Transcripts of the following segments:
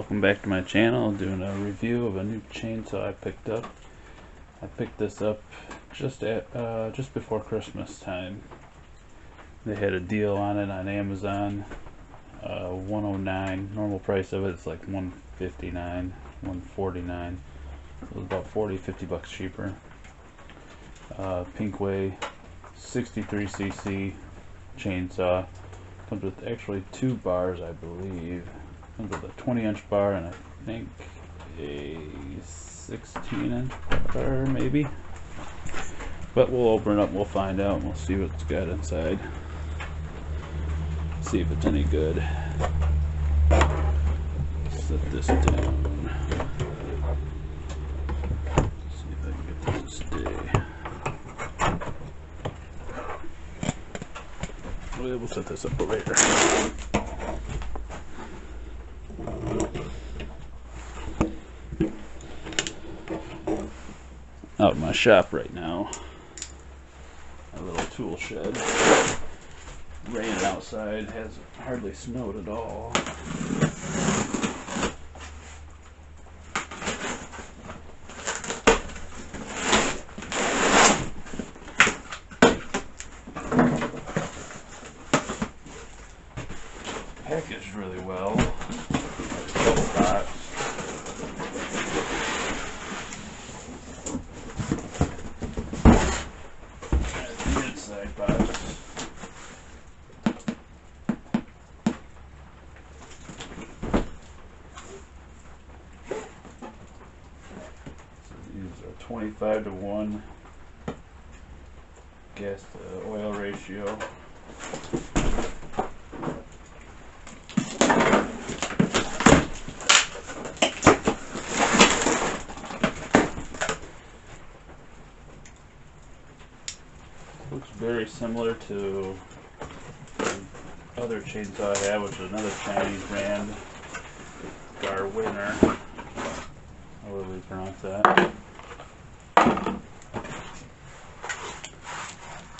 Welcome back to my channel. Doing a review of a new chainsaw I picked up. I picked this up just before Christmas time. They had a deal on it on Amazon. $109. Normal price of it is like $159, $149. It was about 40-50 bucks cheaper. Pinkway 63cc chainsaw. Comes with actually two bars, I believe. Comes with a 20-inch bar and I think a 16-inch bar, maybe. But we'll open it up and we'll find out and we'll see what's got inside. See if it's any good. Set this down. See if I can get this to stay. We'll set this up later. Out in my shop right now. A little tool shed. Raining outside, has hardly snowed at all. Packaged really well. Couple box. The inside box. These are 25-to-1 gas to oil ratio. Looks very similar to the other chainsaw I have, which is another Chinese brand, Winner, however you pronounce that.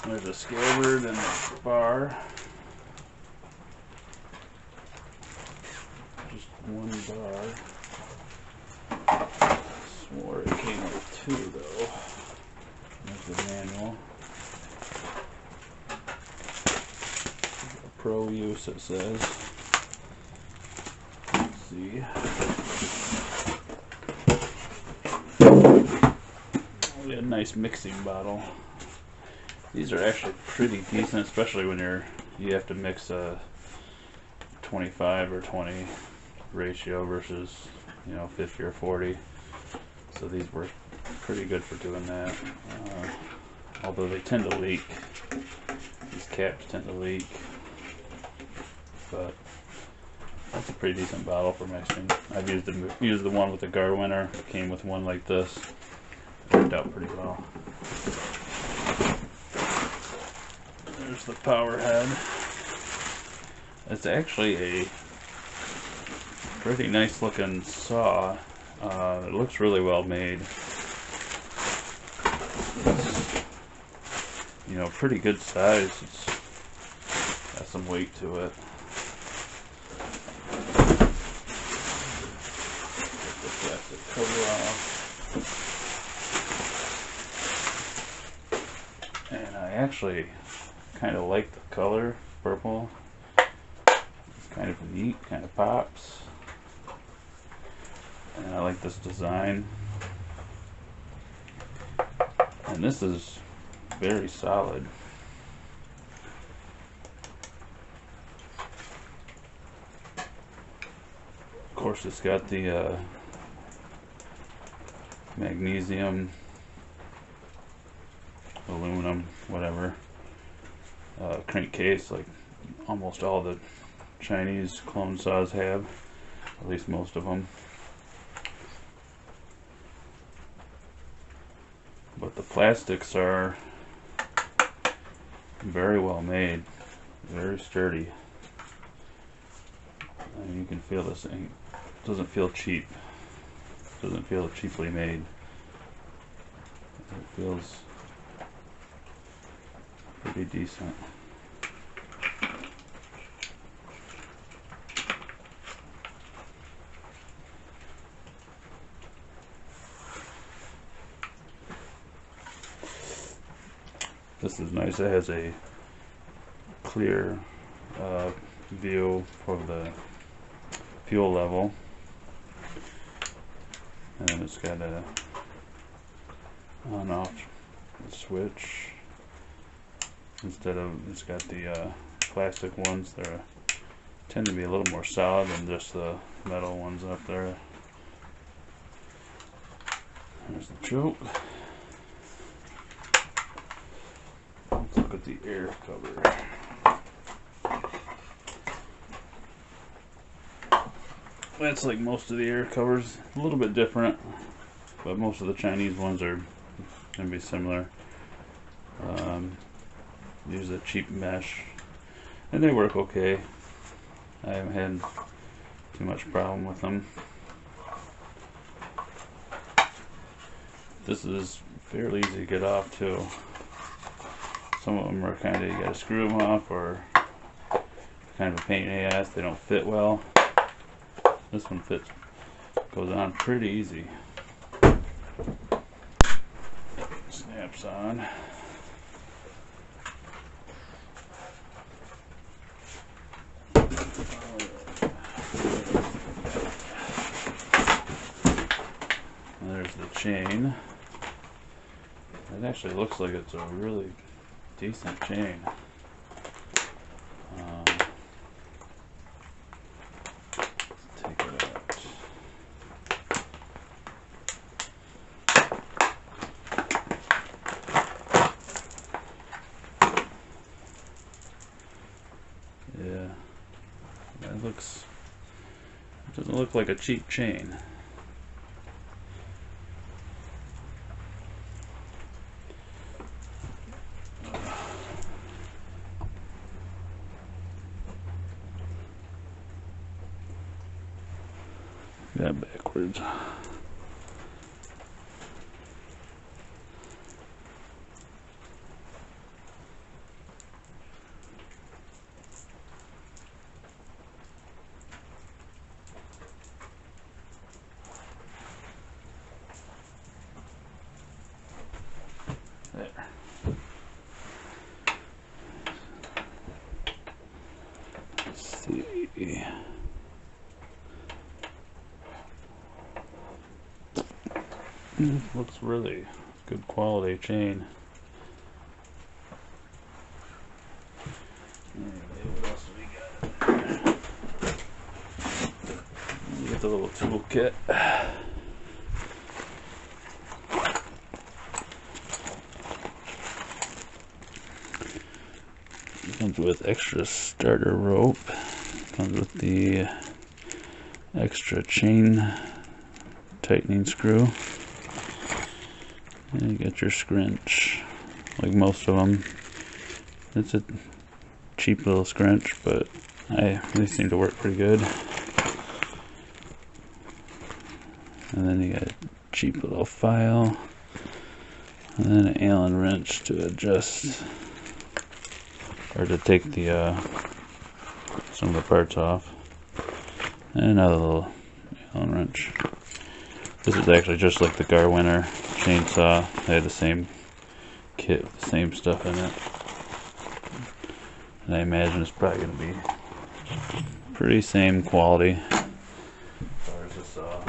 There's a scabbard and a bar. Just one bar. Swore it came with two though. There's the manual. Pro use, it says. Let's see. Oh, a nice mixing bottle. These are actually pretty decent, especially when you have to mix a 25 or 20 ratio versus 50 or 40. So these work pretty good for doing that. Although they tend to leak. These caps tend to leak. But that's a pretty decent bottle for mixing. I've used the one with the Winner. It came with one like this. It worked out pretty well. There's the power head. It's actually a pretty nice looking saw. It looks really well made. It's, pretty good size. It's got some weight to it. Cover off. And I actually kind of like the color, purple. It's kind of neat, kind of pops. And I like this design. And this is very solid. Of course, it's got the magnesium, aluminum, whatever, crankcase like almost all the Chinese clone saws have, at least most of them. But the plastics are very well made, very sturdy. And you can feel this thing. It doesn't feel cheap. Doesn't feel cheaply made. It feels pretty decent. This is nice. It has a clear view for the fuel level, and it's got a on-off switch instead of, it's got the plastic ones. They tend to be a little more solid than just the metal ones up there. There's the choke. Let's look at the air cover. That's like most of the air covers, a little bit different, but most of the Chinese ones are going to be similar. Use a cheap mesh, and they work okay. I haven't had too much problem with them. This is fairly easy to get off too. Some of them are kind of, you gotta screw them off, or kind of a pain in the ass. They don't fit well. This one fits, goes on pretty easy. Snaps on. There's the chain. It actually looks like it's a really decent chain. Let's take it out. Yeah, that looks, it doesn't look like a cheap chain. That backwards. There. Let's see. Looks really good quality chain. What else do we got? You get the little tool kit. It comes with extra starter rope. Comes with the extra chain tightening screw. And you get your scrunch, like most of them. It's a cheap little scrunch, but they seem to work pretty good. And then you got a cheap little file, and then an Allen wrench to adjust, or to take the some of the parts off, and another little Allen wrench. This is actually just like the Garwinter chainsaw. They had the same kit with the same stuff in it. And I imagine it's probably going to be pretty same quality as far as the saw.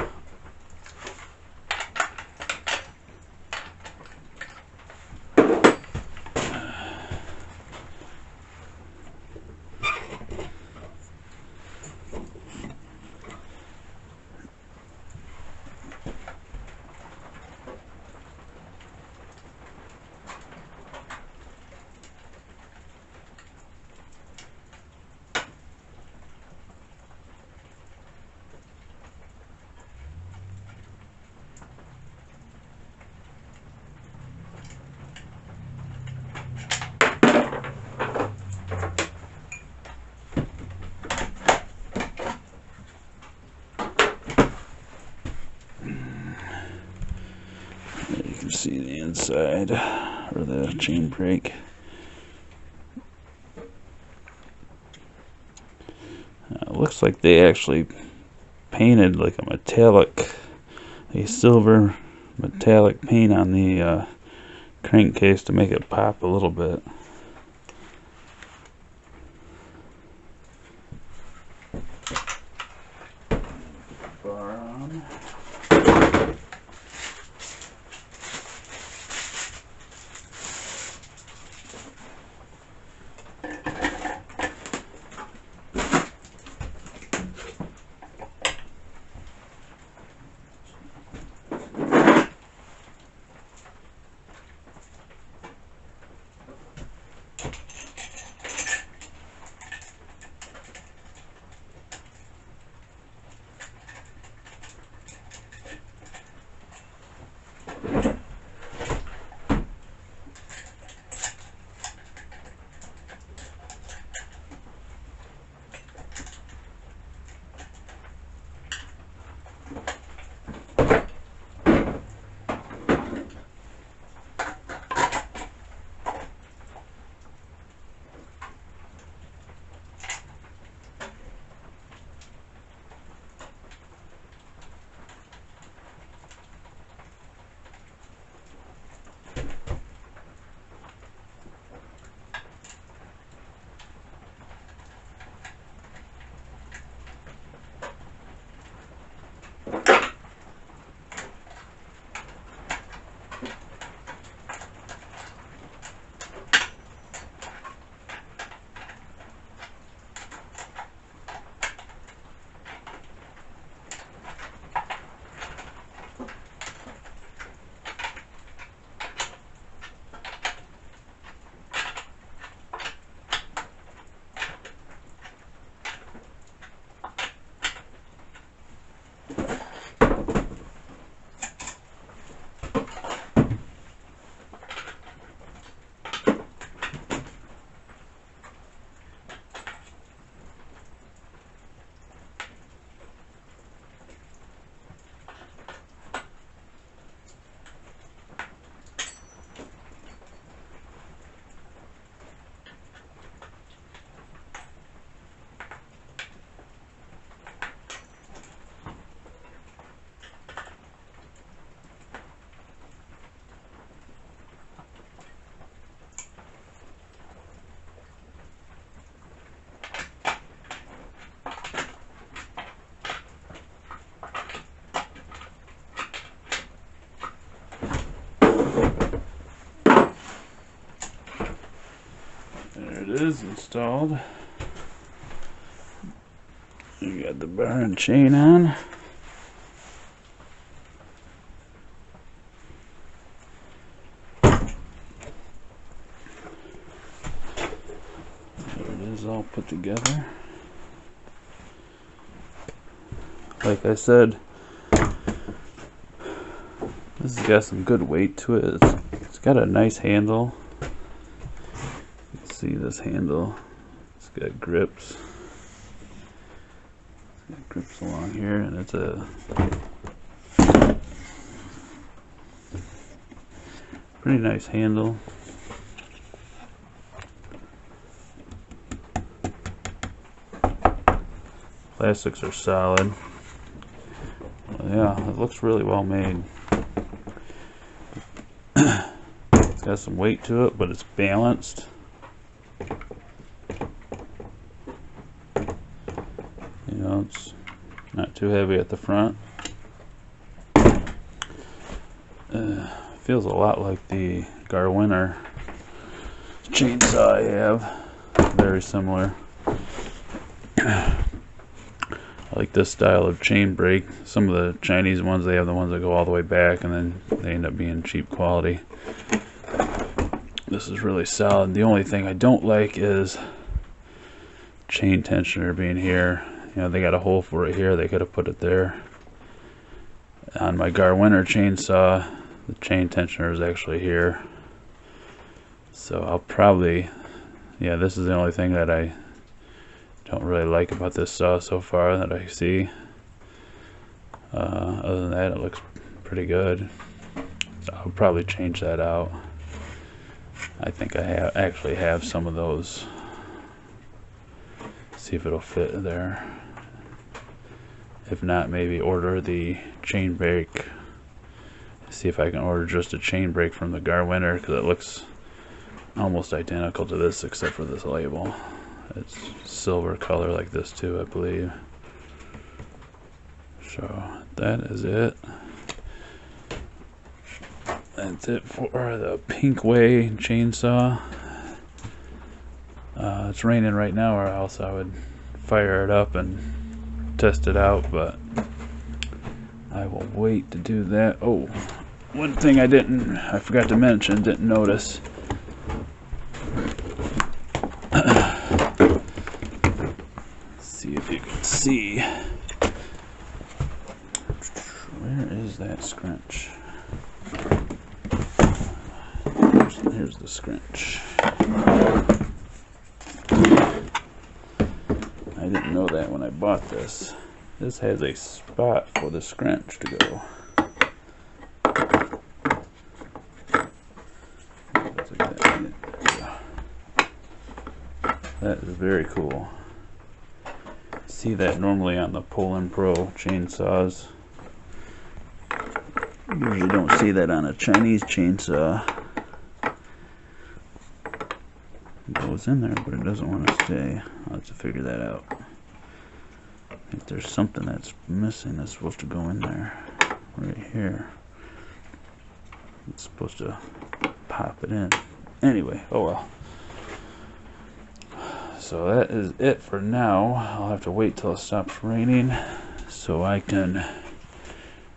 See the inside, or the chain brake. Looks like they actually painted like a silver metallic paint on the crankcase to make it pop a little bit. Bar on. There it is, installed. You got the bar and chain on. There it is, all put together. Like I said, this has got some good weight to it. It's got a nice handle. You can see this handle. It's got grips. It's got grips along here, and it's a pretty nice handle. Plastics are solid. Yeah, it looks really well made. It's got some weight to it, but it's balanced. You know, it's not too heavy at the front. Feels a lot like the Garwinner chainsaw I have. Very similar. I like this style of chain brake. Some of the Chinese ones, they have the ones that go all the way back and then they end up being cheap quality. This is really solid. The only thing I don't like is chain tensioner being here. You know, they got a hole for it here. They could have put it there. On my Garwinner chainsaw, the chain tensioner is actually here. So I'll probably, yeah, this is the only thing that I don't really like about this saw so far that I see. Other than that, it looks pretty good. So I'll probably change that out. I think I actually have some of those. See if it'll fit there. If not, maybe order the chain brake See if I can order just a chain brake from the Garwinner, because it looks almost identical to this except for this label. It's silver color like this too, I believe. So that is it. That's it for the Pinkway chainsaw. It's raining right now, or else I would fire it up and test it out, but I will wait to do that. Oh, one thing I forgot to mention, didn't notice. See if you can see. Where is that scrunch? Here's the scrunch. I didn't know that when I bought this. This has a spot for the scrunch to go. That is very cool. See that normally on the Pull-In Pro chainsaws. Usually don't see that on a Chinese chainsaw. It goes in there, but it doesn't want to stay. I'll have to figure that out. If there's something that's missing that's supposed to go in there, right here. It's supposed to pop it in. Anyway, oh well. So that is it for now. I'll have to wait till it stops raining so I can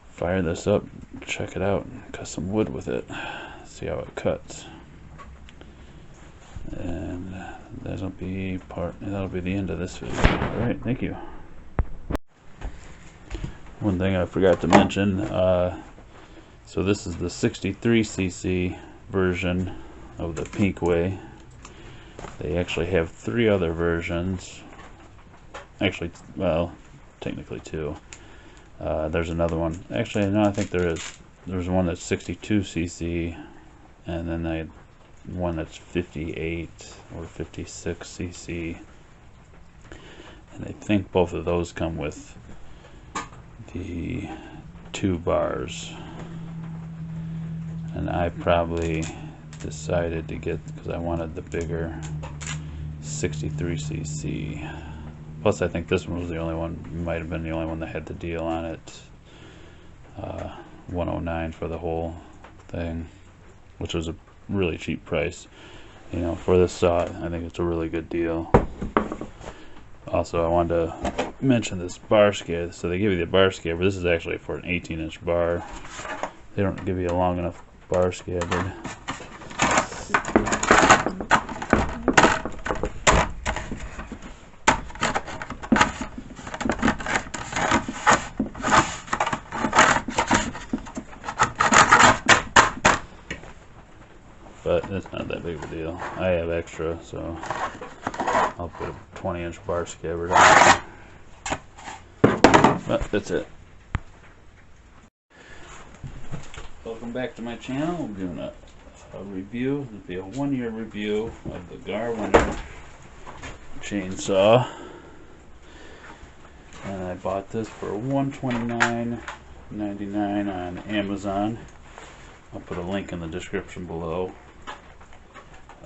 fire this up, check it out, and cut some wood with it. See how it cuts. And that'll be the end of this video. Alright, thank you. One thing I forgot to mention, so this is the 63cc version of the Pinkway. They actually have 3 other versions. Actually, well, technically 2. There's another one. Actually, no, I think there is. There's one that's 62cc, and then one that's 58 or 56cc. And I think both of those come with the 2 bars. And I probably decided to get, because I wanted the bigger 63cc. Plus I think this one was the only one, might have been the only one that had the deal on it. $109 for the whole thing, which was a really cheap price. You know, for this saw, I think it's a really good deal. Also, I wanted to mention this bar scale. So they give you the bar scale, but this is actually for an 18-inch bar. They don't give you a long enough bar scale, dude. But it's not that big of a deal. I have extra, so I'll put a 20-inch bar scabber down there. But that's it. Welcome back to my channel. I'm doing a review. It'll be a 1-year review of the Garwinner chainsaw. And I bought this for $129.99 on Amazon. I'll put a link in the description below.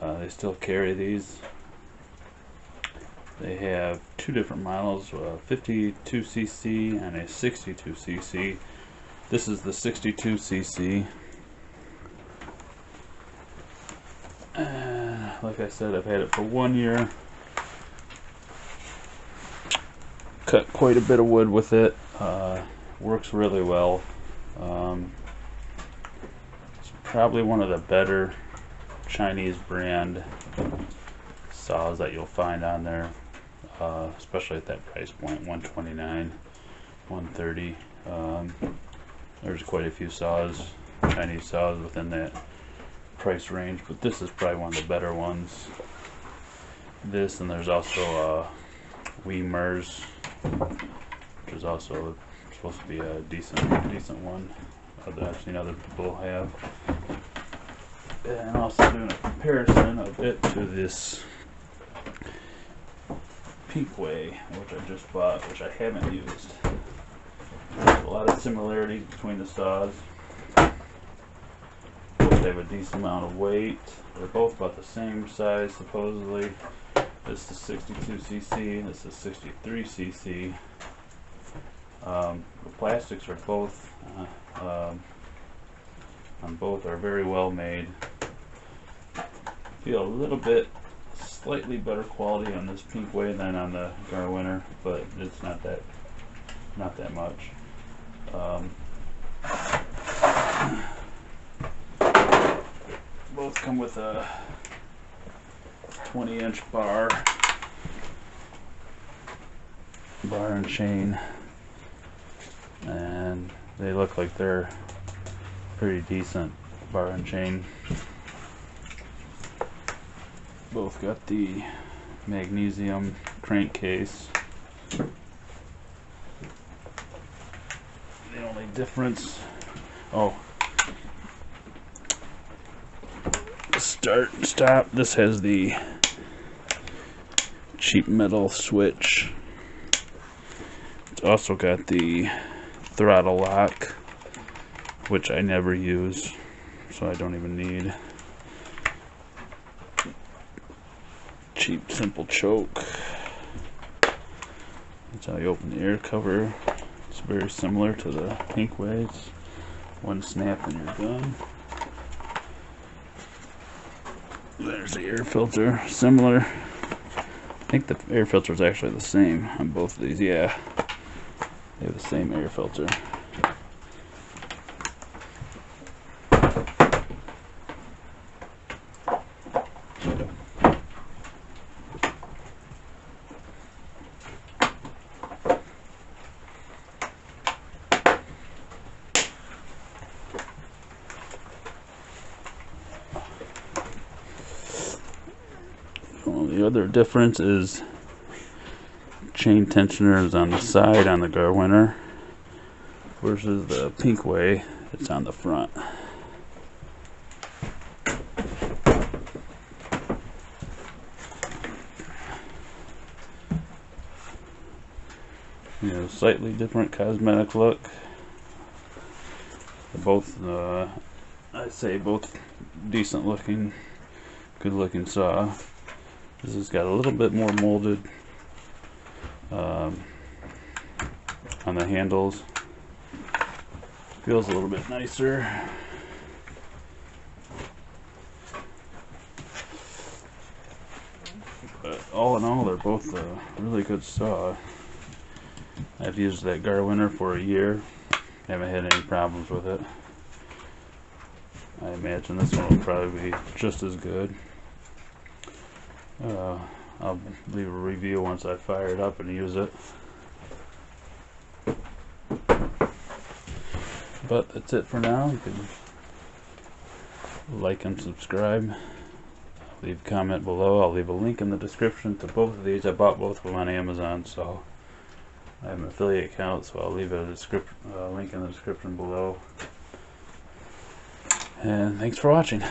They still carry these. They have 2 different models, 52cc and a 62cc. This is the 62cc. Like I said, I've had it for 1 year. Cut quite a bit of wood with it. Works really well. It's probably one of the better Chinese brand saws that you'll find on there, especially at that price point, $129, $130. There's quite a few saws, Chinese saws within that price range, but this is probably one of the better ones. This, and there's also Weimers, which is also supposed to be a decent one that I've seen other people have. And also doing a comparison of it to this Pinkway, which I just bought, which I haven't used. There's a lot of similarities between the saws. They have a decent amount of weight. They're both about the same size supposedly. This is 62cc, this is 63cc. The plastics are both on both are very well made. Feel a little bit slightly better quality on this Pinkway than on the Garwinner, but it's not that much. Both come with a 20-inch bar and chain, and they look like they're pretty decent bar and chain. Both got the magnesium crankcase. The only difference, start, stop, this has the cheap metal switch. It's also got the throttle lock, which I never use, so I don't even need. Cheap simple choke. That's how you open the air cover. It's very similar to the Pinkway. It's one snap and you're done. There's the air filter, similar. I think the air filter is actually the same on both of these. Yeah, they have the same air filter. The other difference is chain tensioner is on the side on the Garwinner versus the Pinkway, it's on the front. You know, slightly different cosmetic look. Both, I'd say both decent looking, good looking saw. This has got a little bit more molded on the handles. Feels a little bit nicer. But all in all, they're both a really good saw. I've used that Garwinner for a year. Haven't had any problems with it. I imagine this one will probably be just as good. I'll leave a review once I fire it up and use it. But that's it for now. You can like and subscribe. Leave a comment below. I'll leave a link in the description to both of these. I bought both of them on Amazon, so I have an affiliate account, so I'll leave a link in the description below. And thanks for watching.